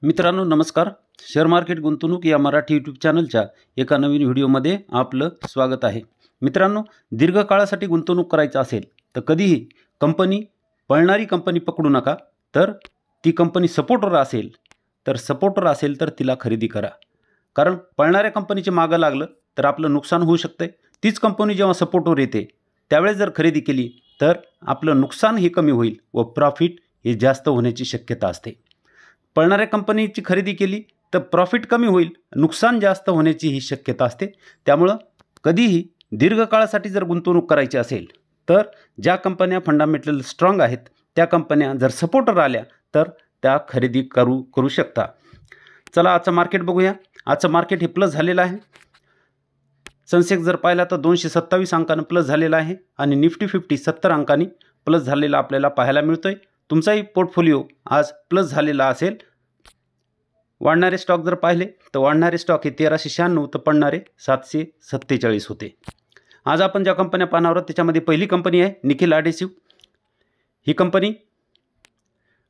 मित्रांनो नमस्कार. Share market गुंतवणूक या मराठी यूट्यूब चॅनलच्या एका नवीन व्हिडिओमध्ये आपलं स्वागत आहे. मित्रांनो, दीर्घकाळासाठी गुंतवणूक करायचं असेल तर कधीही पळणारी कंपनी पकडू नका. तर ती कंपनी सपोर्टवर असेल तर तिला खरेदी करा. कारण पळणाऱ्या कंपनीचे मागं लागलं तर आपलं नुकसान होऊ शकते. तीच कंपनी जेव्हा सपोर्टवर येते त्यावेळेस जर खरेदी केली तर आपलं नुकसान हे कमी होईल व प्रॉफिट हे जास्त होण्याची शक्यता असते. पळणाऱ्या कंपनीची खरेदी केली तर प्रॉफिट कमी होईल, नुकसान जास्त होण्याची ही शक्यता असते. त्यामुळं कधीही दीर्घकाळासाठी जर गुंतवणूक करायची असेल तर ज्या कंपन्या फंडामेंटल स्ट्रॉंग आहेत त्या कंपन्या जर सपोर्टर आल्या तर त्या खरेदी करू शकता. चला आजचं मार्केट बघूया. आजचं मार्केट हे प्लस झालेलं आहे. सेन्सेक्स जर पाहिला तर 227 अंकानं प्लस झालेला आहे आणि निफ्टी 50 70 अंकांनी प्लस झालेला आपल्याला पाहायला मिळतोय. तुमचाही पोर्टफोलिओ आज प्लस झालेला असेल. वाढणारे स्टॉक जर पाहिले तर वाढणारे स्टॉक हे 1396 तर पडणारे 747 होते. आज आपण ज्या कंपन्या पाहणार आहोत त्याच्यामध्ये पहिली कंपनी आहे निखिल ॲडेसिव्ह. ही कंपनी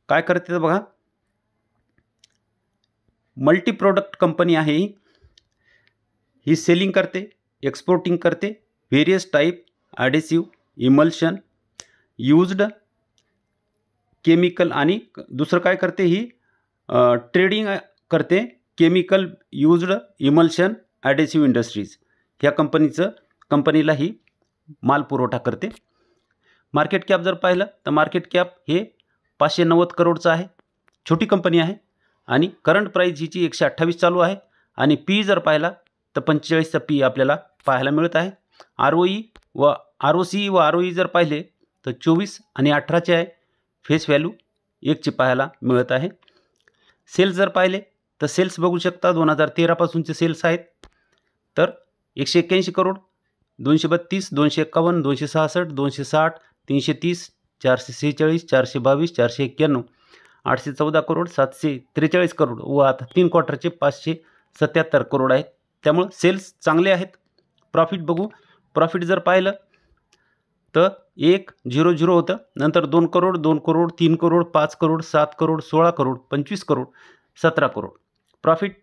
काय करते तर बघा, मल्टी प्रोडक्ट कंपनी आहे. ही सेलिंग करते, एक्सपोर्टिंग करते, various type adhesive, emulsion, used chemical आणि दुसरं काय करते, ही ट्रेडिंग करते chemical used emulsion adhesive industries. ह्या कंपनीला ही माल पुरवठा करते. मार्केट कॅप जर पाहिलं तर मार्केट कॅप हे 590 करोडचं आहे. छोटी कंपनी आहे आणि करंट प्राईस हिची 128 चालू आहे आणि पी जर पाहिला तर 45चा पी आपल्याला पाहायला मिळत आहे. ROE व ROC व ROE जर पाहिले तर 24 आणि 18चे आहे. फेस व्हॅल्यू 1ची पाहायला मिळत आहे. सेल्स जर पाहिले तर सेल्स बघू शकता 2013 पासूनचे सेल्स आहेत. तर 181 करोड, 232, 251, 266, 260, 330, 446, 422, 491, 814 करोड, 743 करोड व आता 3 क्वार्टरचे 577 करोड आहेत. त्यामुळे सेल्स चांगले आहेत. प्रॉफिट बघू. प्रॉफिट जर पाहिलं तर 100 होतं, नंतर 2 करोड, 2 करोड, 3 करोड, 5 करोड, 7 करोड, 16 करोड, 25 करोड, 17 करोड. प्रॉफिट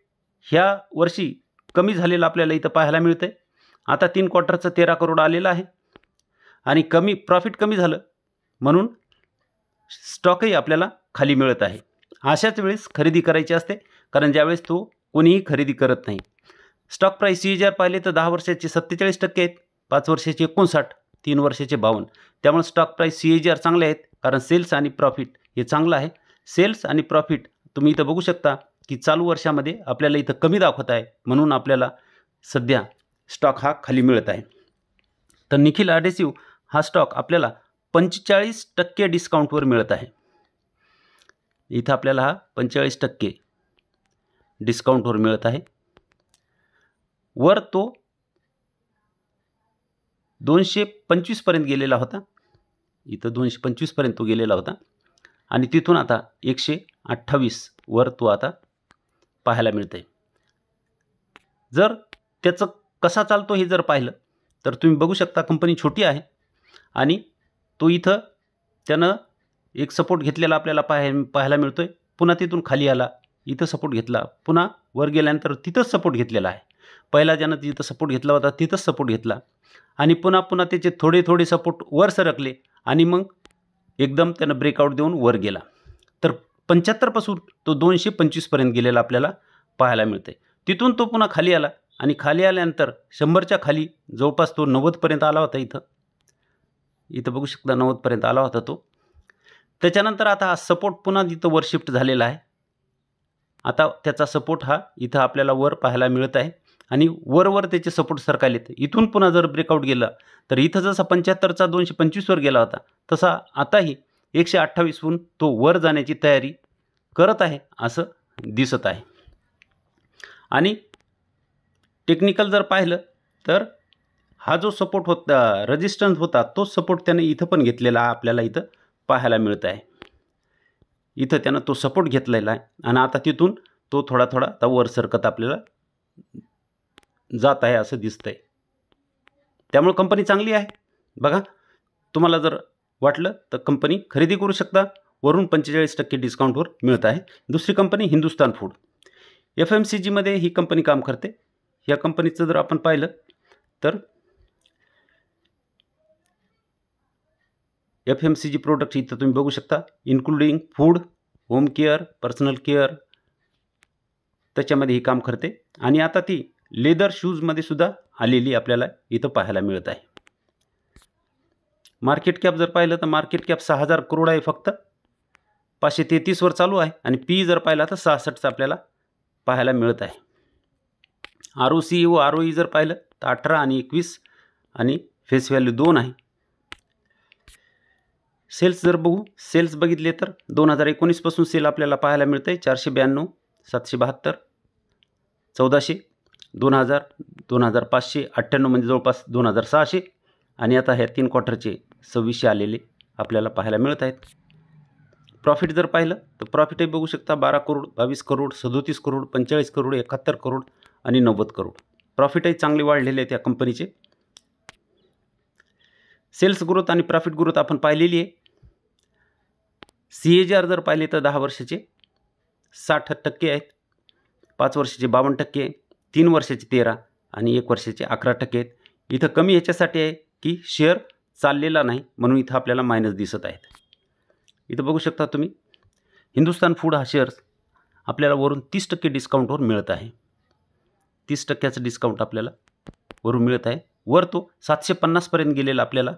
ह्या वर्षी कमी झालेलं आपल्याला इथं पाहायला मिळतं आहे. आता 3 क्वार्टरचं 13 करोड आलेलं आहे आणि प्रॉफिट कमी झालं म्हणून स्टॉकही आपल्याला खाली मिळत आहे. अशाच वेळेस खरेदी करायची असते कारण ज्यावेळेस तो कोणीही खरेदी करत नाही. स्टॉक प्राईस CAGR पाहिले तर 10 वर्षाचे 47% आहेत, 5 वर्षाचे 59, 3 वर्षाचे 52. त्यामुळे स्टॉक प्राईस CAGR चांगले आहेत कारण सेल्स आणि प्रॉफिट हे चांगलं आहे. सेल्स आणि प्रॉफिट तुम्ही इथं बघू शकता की चालू वर्षामध्ये आपल्याला इथं कमी दाखवत आहे म्हणून आपल्याला सध्या स्टॉक हा खाली मिळत आहे. तर निखिल ॲडेसिव्ह हा स्टॉक आपल्याला 45% डिस्काउंटवर मिळत आहे. इथं आपल्याला हा 45% डिस्काउंटवर मिळत आहे. वर तो 225 पर्यंत गेलेला होता. इथं 225 पर्यंत तो गेलेला होता आणि तिथून आता 128 वर तो आता पाहायला मिळतंय. जर त्याचं कसा चालतो हे जर पाहिलं तर तुम्ही बघू शकता कंपनी छोटी आहे आणि तो इथं त्यानं एक सपोर्ट घेतलेला आपल्याला पाहायला मिळतोय. पुन्हा तिथून खाली आला, इथं सपोर्ट घेतला, पुन्हा वर गेल्यानंतर तिथंच सपोर्ट घेतलेला आहे. पहिला ज्यानं जिथं सपोर्ट घेतला होता तिथंच सपोर्ट घेतला आणि पुन्हा त्याचे थोडे सपोर्ट वर सरकले आणि मग एकदम त्यानं ब्रेकआउट देऊन वर गेला. तर 75 पासून तो 225 पर्यंत गेलेला आपल्याला पाहायला मिळते. तिथून तो पुन्हा खाली आला आणि खाली आल्यानंतर 100च्या खाली जवळपास तो 90 पर्यंत आला होता. इथं बघू शकता 90 पर्यंत आला होता तो. त्याच्यानंतर आता हा सपोर्ट पुन्हा इथं वर शिफ्ट झालेला आहे. आता त्याचा सपोर्ट हा इथं आपल्याला वर पाहायला मिळत आहे आणि वर त्याचे सपोर्ट सरकायलेत. इथून पुन्हा जर ब्रेकआउट गेला तर इथं जसा 75चा 225 वर गेला होता तसा आताही 128 वरून तो वर जाण्याची तयारी करत आहे असं दिसत आहे. आणि टेक्निकल जर पाहिलं तर हा जो सपोर्ट होता, रेजिस्टन्स होता, तो सपोर्ट त्याने इथं पण घेतलेला आपल्याला इथं पाहायला मिळत आहे. इथं त्यानं तो सपोर्ट घेतलेला आहे आणि आता तिथून तो थोडा आता वर सरकत आपल्याला जात आहे असं दिसतंय. त्यामुळे कंपनी चांगली आहे. बघा, तुम्हाला जर वाटलं तर कंपनी खरेदी करू शकता. वरून 45% डिस्काउंटवर मिळत आहे. दुसरी कंपनी हिंदुस्तान फूड. FMCG मध्ये ही कंपनी काम करते. या कंपनीचं जर आपण पाहिलं तर FMCG प्रोडक्ट इथं तुम्ही बघू शकता, including food, home care, personal care, त्याच्यामध्ये ही काम करते. आणि आता ती लेदर शूजमध्ये सुद्धा आलेली आपल्याला इथं पाहायला मिळत आहे. मार्केट कॅप जर पाहिलं तर मार्केट कॅप 6000 करोड आहे फक्त, 533 वर चालू आहे. आणि पी जर पाहिला तर 66 आपल्याला पाहायला मिळत आहे. ROC व ROE जर पाहिलं तर 18 आणि 21 आणि फेस व्हॅल्यू 2 आहे. सेल्स जर बघू, सेल्स बघितले तर 2019 पासून सेल आपल्याला पाहायला मिळते 492, 772, 1400, 2000, 2500, 98 म्हणजे जवळपास 2600 आणि आता ह्या 3 क्वार्टरचे 2600 आलेले आपल्याला पाहायला मिळत आहेत. प्रॉफिट जर पाहिलं तर प्रॉफिटही बघू शकता 12 करोड, 22 करोड, 37 करोड, 45 करोड, 71 करोड आणि 90 करोड. प्रॉफिटही चांगले वाढलेले आहेत या कंपनीचे. सेल्स ग्रोथ आणि प्रॉफिट ग्रोथ आपण पाहिलेली आहे. CAGR जर पाहिले तर 10 वर्षाचे 60% आहेत, 5 वर्षाचे 52% आहे, 3 वर्षाचे 13 आणि 1 वर्षाचे 11% आहेत. इथं कमी ह्याच्यासाठी आहे की शेअर चाललेला नाही म्हणून इथं आपल्याला मायनस दिसत आहेत. इथं बघू शकता तुम्ही हिंदुस्तान फूड हा शेअर आपल्याला वरून 30% डिस्काउंटवर मिळत आहे. 30%चं डिस्काउंट आपल्याला वरून मिळत आहे. वर तो 750 पर्यंत गेलेला आपल्याला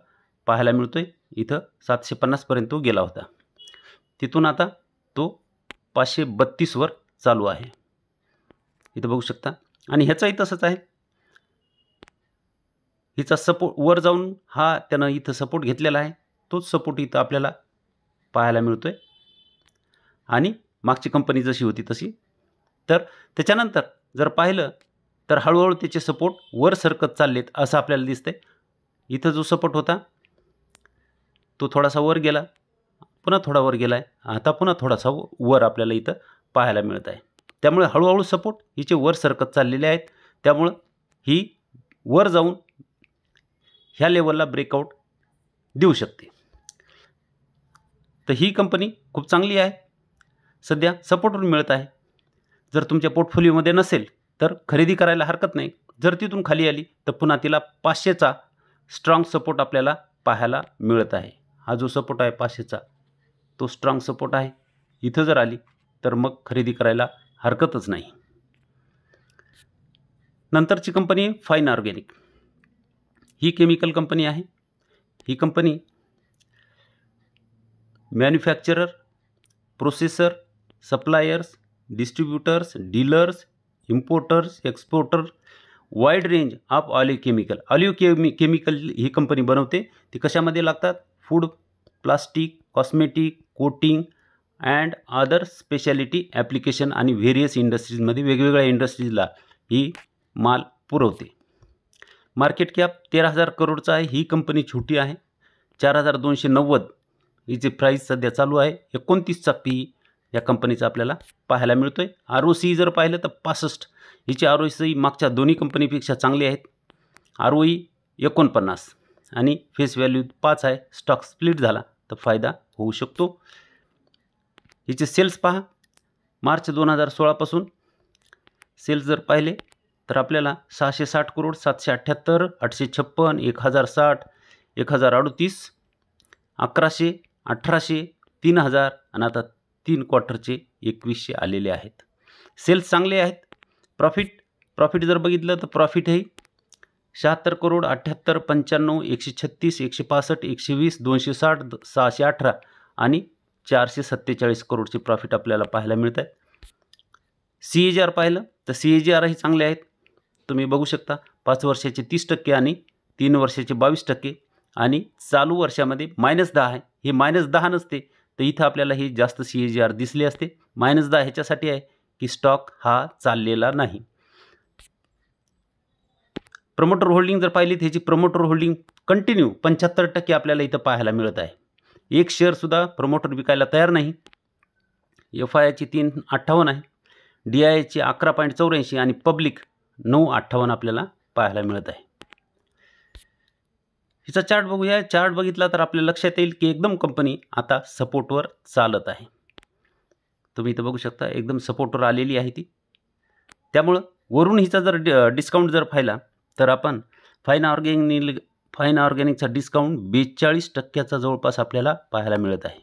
पाहायला मिळतोय. इथं 750 पर्यंत तो गेला होता. तिथून आता तो 532 वर चालू आहे. इथं बघू शकता. आणि ह्याचाही तसंच आहे. हिचा सपोर्ट वर जाऊन हा त्यानं इथं सपोर्ट घेतलेला आहे. तोच सपोर्ट इथं आपल्याला पाहायला मिळतोय. आणि मागची कंपनी जशी होती तशी. तर त्याच्यानंतर जर पाहिलं तर हळूहळू त्याचे सपोर्ट वर सरकत चाललेत असं आपल्याला दिसतंय. इथं जो सपोर्ट होता तो थोडासा वर गेला, पुन्हा थोडा वर गेला आहे, आता पुन्हा थोडासा वर आपल्याला इथं पाहायला मिळत आहे. त्यामुळे हळूहळू सपोर्ट हिचे वर सरकत चाललेले आहेत. त्यामुळं ही वर जाऊन ह्या लेवलला ब्रेकआउट देऊ शकते. तर ही कंपनी खूप चांगली आहे, सध्या सपोर्टवर मिळत आहे. जर तुमच्या पोर्टफोलिओमध्ये नसेल तर खरेदी करायला हरकत नाही. जर तिथून खाली आली तर पुन्हा तिला 500चा स्ट्रॉंग सपोर्ट आपल्याला पाहायला मिळत आहे. हा जो सपोर्ट आहे 500चा तो स्ट्रॉंग सपोर्ट आहे. इथं जर आली तर मग खरेदी करायला हरकतच नाही. नंतरची कंपनी फाईन ऑर्गॅनिक. ही केमिकल कंपनी आहे. ही company manufacturer, processor, suppliers, distributors, dealers, importers, exporter, wide range of olive chemical ही कंपनी बनवते. ती कशामध्ये लागतात? Food, plastic, cosmetic, coating and other speciality application आणि व्हेरियस इंडस्ट्रीजमध्ये वेगवेगळ्या इंडस्ट्रीजला ही माल पुरवते. मार्केट कॅप 13,000 करोडचा आहे. ही कंपनी छोटी आहे. 4,290 हिची प्राईस सध्या चालू आहे. 29चा पी या कंपनीचा आपल्याला पाहायला मिळतोय. ROC जर पाहिलं तर 65. हिची ROC मागच्या दोन्ही कंपनीपेक्षा चांगली आहेत. ROE 49 आणि फेस व्हॅल्यू 5 आहे. स्टॉक स्प्लिट झाला तर फायदा होऊ शकतो. हिचे सेल्स पहा. मार्च 2016 पासून सेल्स जर पाहिले तर आपल्याला 660 करोड, 778, 856, 1060, 1038, 1100, 1800, 3000 आणि आता 3 क्वार्टरचे 2100 आलेले आहेत. सेल्स चांगले आहेत. प्रॉफिट जर बघितलं तर प्रॉफिट हे 76 करोड, 78, 95, 136, 165, 120, 260, 618 आणि 447 करोडचे प्रॉफिट आपल्याला पाहायला मिळत आहे. CAGR पाहिलं तर CAGR ही चांगले आहेत. तुम्ही बघू शकता 5 वर्षाचे 30% आणि 3 वर्षाचे 22% आणि चालू वर्षामध्ये -10 आहे. हे -10 नसते तर इथं आपल्याला ही जास्त CAGR दिसली असते. -10 ह्याच्यासाठी आहे की स्टॉक हा चाललेला नाही. प्रमोटर होल्डिंग जर पाहिली तर ह्याची प्रमोटर होल्डिंग कंटिन्यू 75% आपल्याला इथं पाहायला मिळत आहे. एक शेअरसुद्धा प्रमोटर विकायला तयार नाही. FIIची 3.58 आहे. DIIची 11.84 आणि पब्लिक 9.58 आपल्याला पाहायला मिळत आहे. हिचा चार्ट बघूया. चार्ट बघितला तर आपल्या लक्षात येईल की एकदम कंपनी आता सपोर्टवर चालत आहे. तुम्ही इथं बघू शकता एकदम सपोर्टवर आलेली आहे ती. त्यामुळं वरून हिचा जर डिस्काउंट जर पाहिला तर आपण फाईन ऑर्गॅनिकचा डिस्काउंट 42% जवळपास आपल्याला पाहायला मिळत आहे.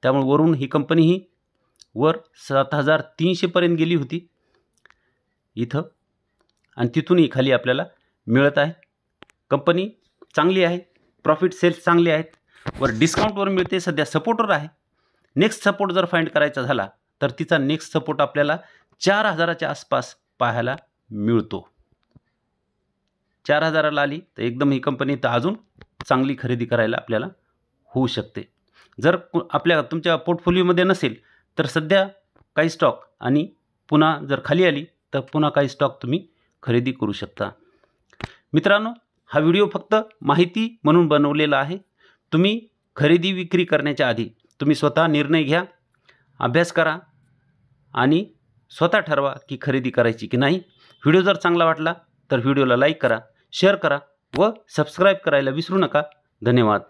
त्यामुळे वरून ही कंपनी ही वर 7300 पर्यंत गेली होती इथं आणि तिथूनही खाली आपल्याला मिळत आहे. कंपनी चांगली आहे, प्रॉफिट सेल्स चांगले आहेत, वर डिस्काउंटवर मिळते, सध्या सपोर्टवर आहे. नेक्स्ट सपोर्ट जर फाइंड करायचा झाला तर तिचा नेक्स्ट सपोर्ट आपल्याला 4000च्या आसपास पाहायला मिळतो. 4000ला आली तर एकदम ही कंपनी तर अजून चांगली खरेदी करायला आपल्याला होऊ शकते. जर तुमच्या पोर्टफोलिओमध्ये नसेल तर सध्या काही स्टॉक आणि पुन्हा जर खाली आली तर पुन्हा काही स्टॉक तुम्ही खरेदी करू शकता. मित्रांनो, हा व्हिडिओ फक्त माहिती म्हणून बनवलेला आहे. तुम्ही खरेदी विक्री करण्याच्या आधी तुम्ही स्वतः निर्णय घ्या, अभ्यास करा आणि स्वतः ठरवा की खरेदी करायची की नाही. व्हिडिओ जर चांगला वाटला तर व्हिडिओला लाईक करा, शेअर करा व सबस्क्राईब करायला विसरू नका. धन्यवाद.